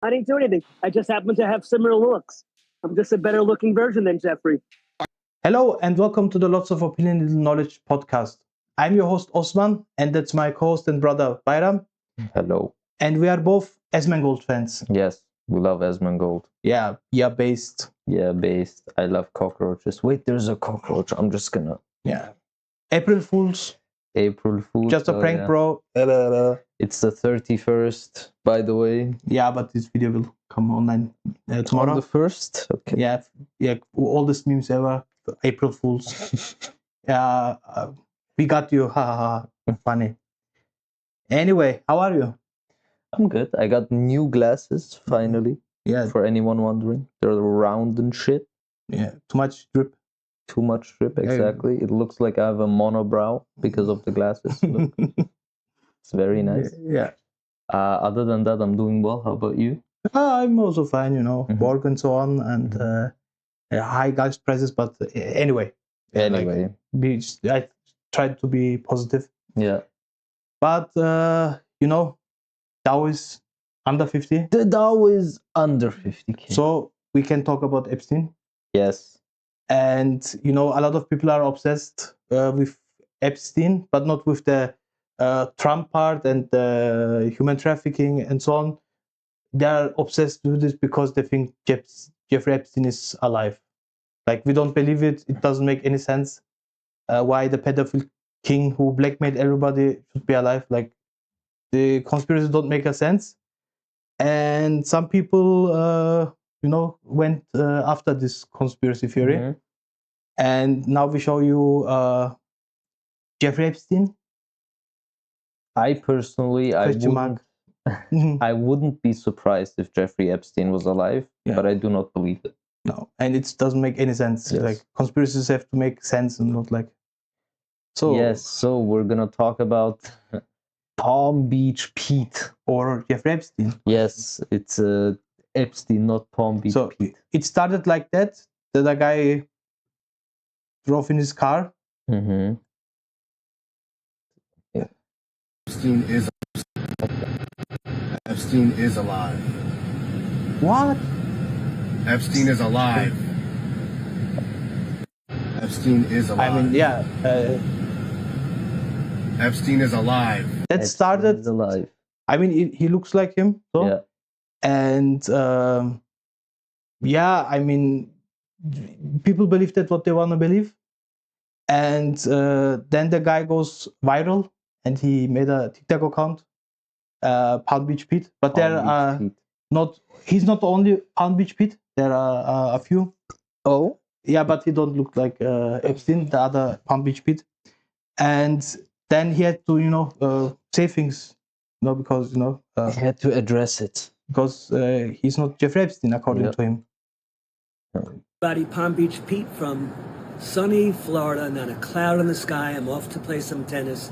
I didn't do anything. I just happen to have similar looks. I'm just a better looking version than Jeffrey. Hello and welcome to the Lots of Opinion Little Knowledge podcast. I'm your host Osman and that's my co-host and brother Bayram. Hello. And we are both Asmongold fans. Yes, we love Asmongold. Yeah, based. Yeah, based. I love cockroaches. Wait, there's a cockroach. I'm just gonna... Yeah. April Fools. April Fools. Just a prank, yeah. bro. It's the 31st, by the way. Yeah, but this video will come online tomorrow. On the 1st? Okay. Yeah, oldest memes ever. April Fools. Yeah, we got you. Ha ha ha. Funny. Anyway, how are you? I'm good. I got new glasses, finally. Yeah. For anyone wondering. They're round and shit. Yeah, too much drip. Too much drip, exactly. It looks like I have a monobrow because of the glasses. Look. It's very nice. Yeah. Other than that, I'm doing well. How about you? I'm also fine, work and so on, and high gas prices. But anyway. Anyway. I tried to be positive. Yeah. But, Dow is under 50. The Dow is under 50K. So we can talk about Epstein. Yes. And, a lot of people are obsessed with Epstein, but not with the Trump part and the human trafficking and so on. They are obsessed with this because they think Jeffrey Epstein is alive. Like, we don't believe it. It doesn't make any sense why the pedophile king who blackmailed everybody should be alive. Like, the conspiracies don't make a sense. And some people, went after this conspiracy theory. Mm-hmm. And now we show you Jeffrey Epstein. I personally, I wouldn't be surprised if Jeffrey Epstein was alive, but I do not believe it. No, and it doesn't make any sense. Yes. Like, conspiracies have to make sense and not like... So we're gonna talk about Palm Beach Pete. Or Jeffrey Epstein. Yes, it's Epstein, not Palm Beach Pete. It started like that a guy drove in his car. Mm-hmm. Yeah. Epstein is alive. What? Epstein is alive. Epstein is alive. I mean, yeah. Epstein is alive. That started. Is alive. I mean, he looks like him. So. Yeah. And I mean, people believe that what they want to believe. And then the guy goes viral, and he made a TikTok account, Palm Beach Pete. But there are he's not the only Palm Beach Pete. There are a few. Oh. Yeah, but he don't look like Epstein, the other Palm Beach Pete. And then he had to, say things, because, he had to address it. Because he's not Jeffrey Epstein, according to him. Palm Beach Pete from sunny Florida, not a cloud in the sky. I'm off to play some tennis.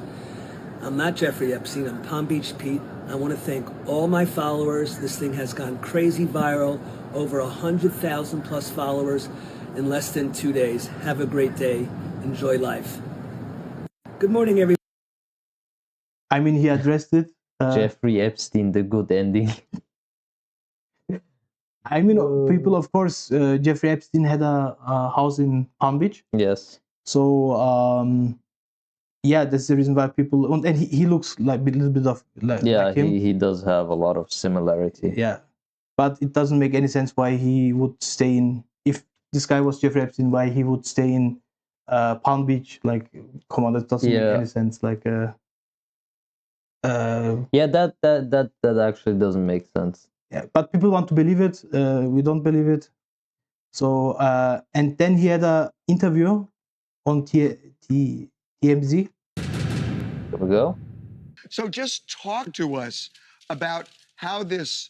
I'm not Jeffrey Epstein, I'm Palm Beach Pete. I want to thank all my followers. This thing has gone crazy viral, over 100,000 plus followers in less than 2 days. Have a great day. Enjoy life. Good morning, everyone. I mean, he addressed it. Jeffrey Epstein, the good ending. I mean, people, of course, Jeffrey Epstein had a house in Palm Beach. Yes. So, that's the reason why people... And he looks like a little bit of like him. He does have a lot of similarity. Yeah. But it doesn't make any sense why he would stay in... If this guy was Jeffrey Epstein, why he would stay in Palm Beach? Like, come on, that doesn't make any sense. Like... that actually doesn't make sense. Yeah, but people want to believe it. We don't believe it. So, and then he had an interview on TMZ. Here we go. So just talk to us about how this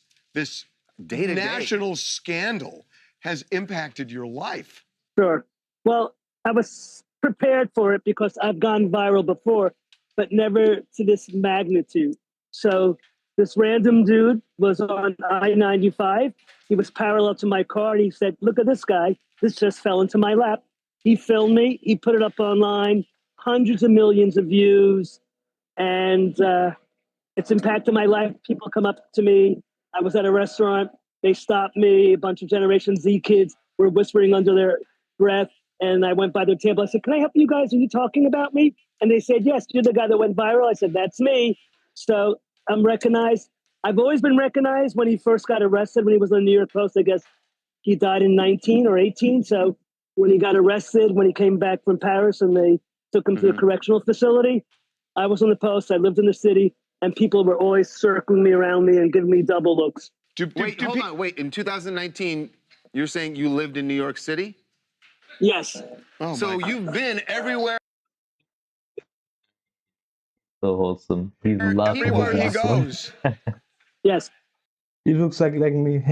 national scandal has impacted your life. Sure. Well, I was prepared for it because I've gone viral before, but never to this magnitude. So this random dude was on I-95. He was parallel to my car, and he said, "Look at this guy. This just fell into my lap." He filmed me. He put it up online, hundreds of millions of views, and it's impacted my life. People come up to me. I was at a restaurant. They stopped me. A bunch of Generation Z kids were whispering under their breath. And I went by their table. I said, "Can I help you guys? Are you talking about me?" And they said, "Yes, you're the guy that went viral." I said, "That's me." So I'm recognized. I've always been recognized. When he first got arrested, when he was on the New York Post, I guess he died in 19 or 18. So when he got arrested, when he came back from Paris and they took him to the correctional facility, I was on the Post. I lived in the city, and people were always circling me around me and giving me double looks. Hold on. Wait, in 2019, you're saying you lived in New York City? Yes. Oh, So you've been everywhere. So wholesome. He's laughing. Everywhere he his ass off. goes. Yes. He looks like me.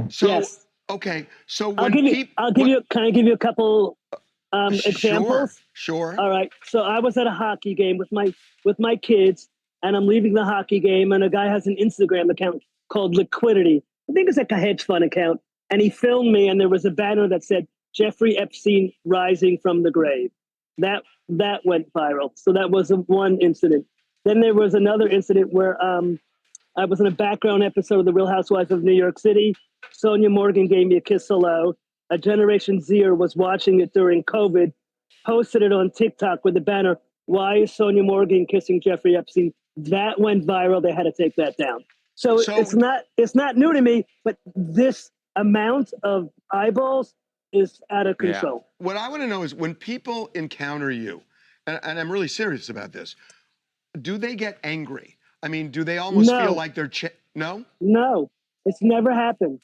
So, Yes. okay. So I'll when give you. people, Can I give you a couple examples? Sure. All right. So I was at a hockey game with my kids, and I'm leaving the hockey game, and a guy has an Instagram account called Liquidity. I think it's like a hedge fund account, and he filmed me, and there was a banner that said Jeffrey Epstein rising from the grave. That went viral. So that was one incident. Then there was another incident where I was in a background episode of The Real Housewives of New York City. Sonia Morgan gave me a kiss hello. A Generation Zer was watching it during COVID, posted it on TikTok with the banner, "Why is Sonia Morgan kissing Jeffrey Epstein?" That went viral. They had to take that down. So it's not new to me, but this amount of eyeballs is out of control. Yeah. What I want to know is when people encounter you, and I'm really serious about this, do they get angry? I mean, do they almost feel like they're no? No, it's never happened.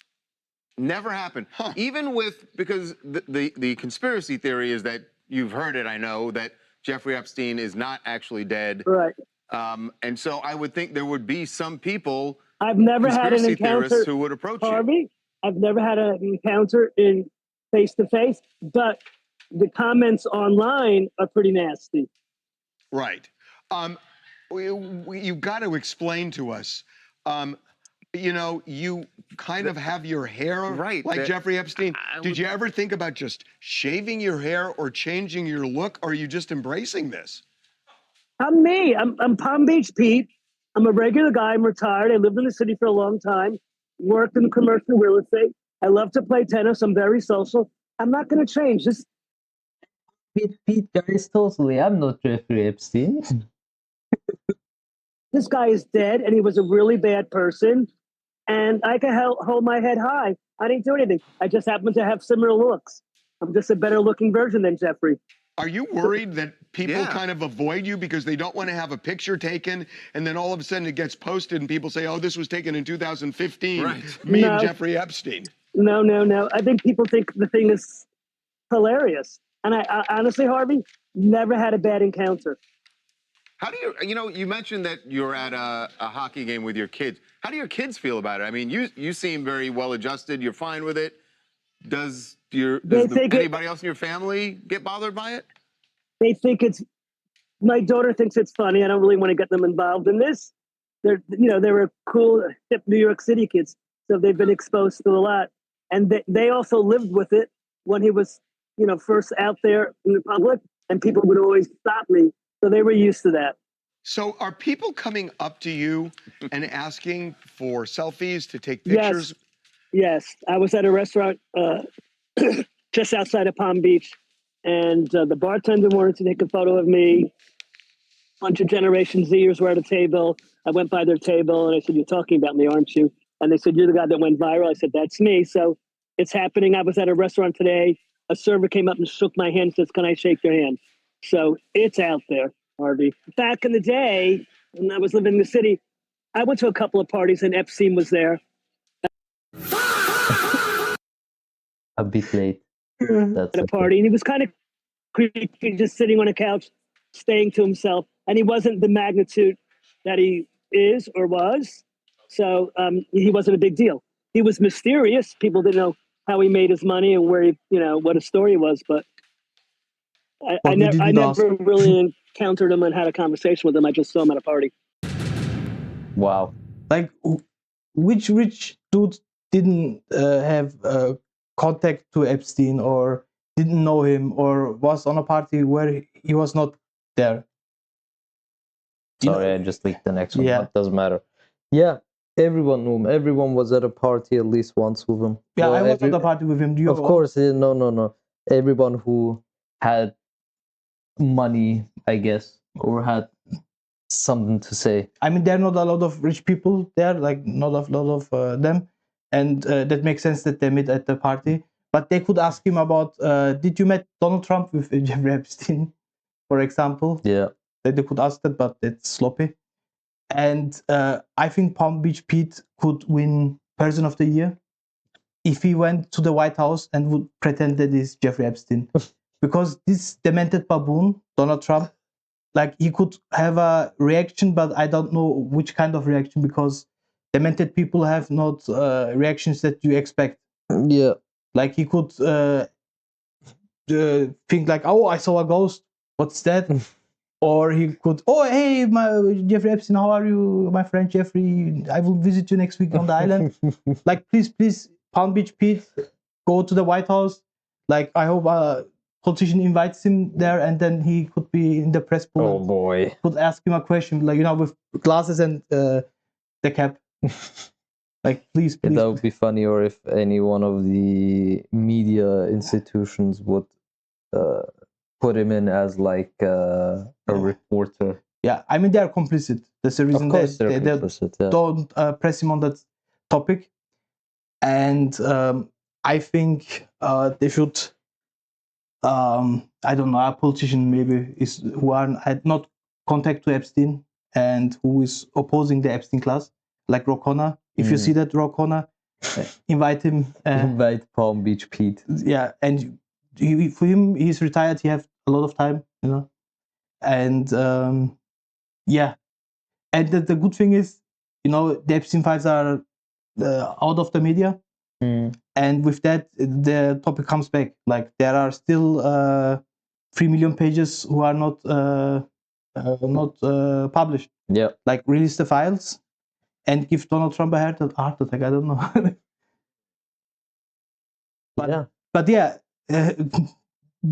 Never happened. Even with, because the conspiracy theory is that you've heard it, I know, that Jeffrey Epstein is not actually dead. Right. And so I would think there would be some people, I've never had an conspiracy encounter, theorists, who would approach Harvey. I've never had an encounter in face-to-face, but the comments online are pretty nasty. Right. You've got to explain to us. You know, you kind of have your hair like Jeffrey Epstein. Did you ever think about just shaving your hair or changing your look, or are you just embracing this? I'm me. I'm Palm Beach Pete. I'm a regular guy. I'm retired. I lived in the city for a long time, worked in commercial real estate. I love to play tennis. I'm very social. I'm not going to change. Pete, guys, totally. I'm not Jeffrey Epstein. This guy is dead, and he was a really bad person. And I can hold my head high. I didn't do anything. I just happen to have similar looks. I'm just a better looking version than Jeffrey. Are you worried that people kind of avoid you because they don't want to have a picture taken, and then all of a sudden it gets posted and people say, "Oh, this was taken in 2015, me and Jeffrey Epstein"? No. I think people think the thing is hilarious. And I honestly, Harvey, never had a bad encounter. How do you mentioned that you're at a hockey game with your kids. How do your kids feel about it? I mean, you seem very well adjusted. You're fine with it. Does anybody else in your family get bothered by it? They think my daughter thinks it's funny. I don't really want to get them involved in this. They were cool, hip New York City kids. So they've been exposed to a lot. And they also lived with it when he was, first out there in the public, and people would always stop me. So they were used to that. So are people coming up to you and asking for selfies to take pictures? Yes. I was at a restaurant just outside of Palm Beach, and the bartender wanted to take a photo of me. A bunch of Generation Zers were at a table. I went by their table, and I said, "You're talking about me, aren't you?" And they said, "You're the guy that went viral." I said, "That's me." So it's happening. I was at a restaurant today. A server came up and shook my hand and says, "Can I shake your hand?" So it's out there, Harvey. Back in the day, when I was living in the city, I went to a couple of parties and Epstein was there. A bit late. At a party, and he was kind of creepy, just sitting on a couch, staying to himself. And he wasn't the magnitude that he is or was. So he wasn't a big deal. He was mysterious. People didn't know how he made his money and where what his story was. But I never really encountered him and had a conversation with him. I just saw him at a party. Wow. Like, which rich dude didn't have contact to Epstein, or didn't know him, or was on a party where he was not there? Sorry, I just leaked the next one. It doesn't matter. Yeah, Everyone knew him. Everyone was at a party at least once with him. Yeah, Well, I was at a party with him. Of course, no. Everyone who had money, I guess, or had something to say. I mean, there are not a lot of rich people there, like not a lot of them, and that makes sense that they met at the party. But they could ask him about, did you met Donald Trump with Jeffrey Epstein, for example? Yeah. They could ask that, but it's sloppy. And I think Palm Beach Pete could win Person of the Year if he went to the White House and would pretend that he's Jeffrey Epstein. Because this demented baboon, Donald Trump, like he could have a reaction, but I don't know which kind of reaction, because demented people have not reactions that you expect. Yeah. Like he could think like, oh, I saw a ghost. What's that? Or he could, oh, hey, Jeffrey Epstein, how are you, my friend Jeffrey? I will visit you next week on the island. Like, please, Palm Beach Pete, go to the White House. Like, I hope a politician invites him there, and then he could be in the press pool. Oh boy! Could ask him a question, like, with glasses and the cap. Like, please. Yeah, that would be funny. Or if any one of the media institutions would put him in as like a reporter. Yeah, I mean, they are complicit. That's the reason they don't press him on that topic. And I think they should, I don't know, a politician maybe who had not contact to Epstein and who is opposing the Epstein class, like Rokona. If you see that Rokona, invite him. Invite Palm Beach Pete. Yeah, and for him, he's retired. He has a lot of time, And yeah, and the good thing is, the Epstein files are out of the media, and with that, the topic comes back. Like there are still 3 million pages who are not published. Yeah, like release the files and give Donald Trump a heart attack. I don't know. But yeah,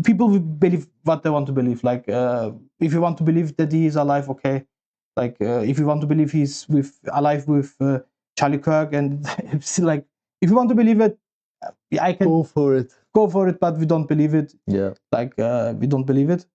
people will believe what they want to believe. Like, if you want to believe that he is alive, okay. Like, if you want to believe he's alive with Charlie Kirk, and like, if you want to believe it, I can go for it. Go for it, but we don't believe it. Yeah. Like, we don't believe it.